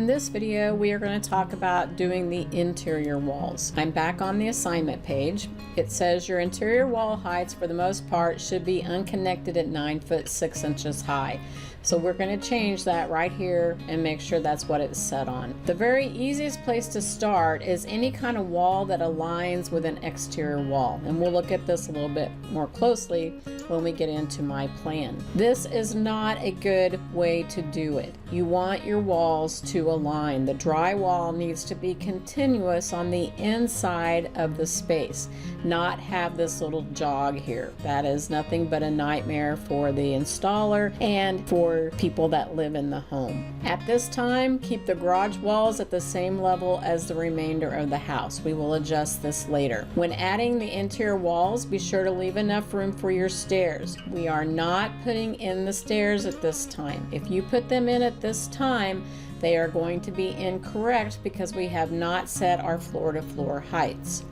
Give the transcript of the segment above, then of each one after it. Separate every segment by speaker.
Speaker 1: this video, we are going to talk about doing the interior walls. I'm back on the assignment page. It says your interior wall heights for the most part should be unconnected at 9 foot 6 inches high. So we're going to change that right here and make sure that's what it's set on. The very easiest place to start is any kind of wall that aligns with an exterior wall. And we'll look at this a little bit more closely when we get into my plan. This is not a good way to do it. You want your walls to align. The drywall needs to be continuous on the inside of the space, not have this little jog here. That is nothing but a nightmare for the installer and for people that live in the home. At this time, keep the garage walls at the same level as the remainder of the house. We will adjust this later. When adding the interior walls, be sure to leave enough room for your stairs. We are not putting in the stairs at this time. If you put them in at this time, they are going to be incorrect because we have not set our floor-to-floor heights.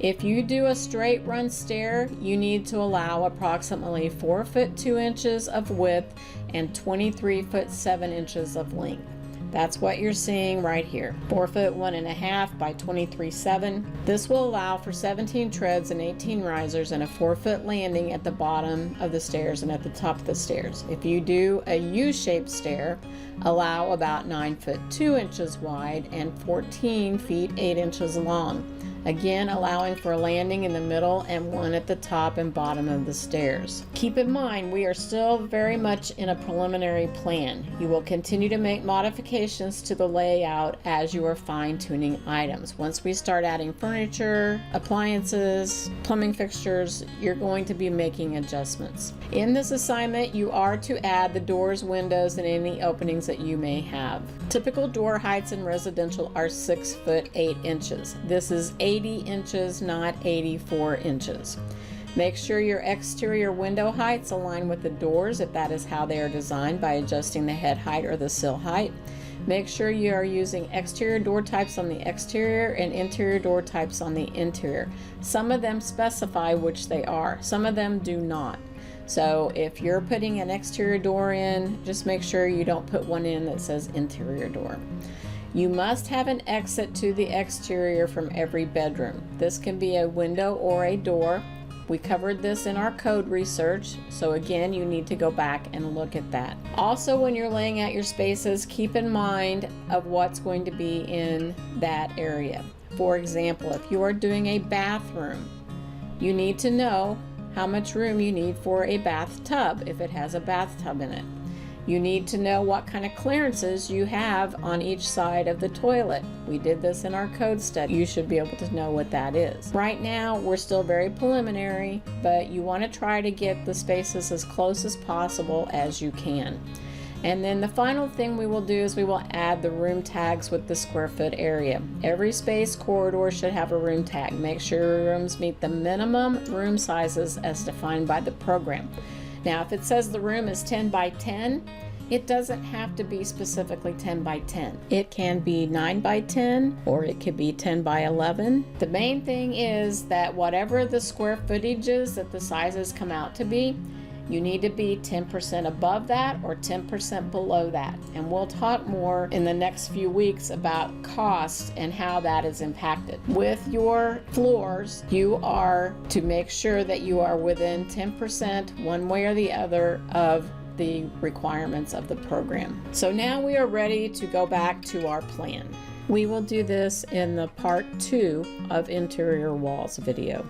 Speaker 1: If you do a straight run stair, you need to allow approximately 4 foot 2 inches of width and 23 foot 7 inches of length. That's what you're seeing right here. 4 foot 1.5 by 23.7. This will allow for 17 treads and 18 risers and a 4 foot landing at the bottom of the stairs and at the top of the stairs. If you do a U-shaped stair, allow about 9 foot 2 inches wide and 14 feet 8 inches long. Again, allowing for a landing in the middle and one at the top and bottom of the stairs. Keep in mind, we are still very much in a preliminary plan. You will continue to make modifications to the layout as you are fine-tuning items. Once we start adding furniture, appliances, plumbing fixtures, you're going to be making adjustments. In this assignment, you are to add the doors, windows, and any openings that you may have. Typical door heights in residential are 6 foot 8 inches. This is 80 inches, not 84 inches. Make sure your exterior window heights align with the doors if that is how they are designed by adjusting the head height or the sill height. Make sure you are using exterior door types on the exterior and interior door types on the interior. Some of them specify which they are, some of them do not. So if you're putting an exterior door in, just make sure you don't put one in that says interior door. You must have an exit to the exterior from every bedroom. This can be a window or a door. We covered this in our code research, so again, you need to go back and look at that. Also, when you're laying out your spaces, keep in mind of what's going to be in that area. For example, if you are doing a bathroom, you need to know how much room you need for a bathtub if it has a bathtub in it. You need to know what kind of clearances you have on each side of the toilet. We did this in our code study. You should be able to know what that is. Right now, we're still very preliminary, but you want to try to get the spaces as close as possible as you can. And then the final thing we will do is we will add the room tags with the square foot area. Every space corridor should have a room tag. Make sure your rooms meet the minimum room sizes as defined by the program. Now, if it says the room is 10 by 10, it doesn't have to be specifically 10 by 10. It can be 9 by 10, or it could be 10 by 11. The main thing is that whatever the square footage is that the sizes come out to be, you need to be 10% above that or 10% below that. And we'll talk more in the next few weeks about cost and how that is impacted. With your floors, you are to make sure that you are within 10% one way or the other of the requirements of the program. So now we are ready to go back to our plan. We will do this in the part 2 of interior walls video.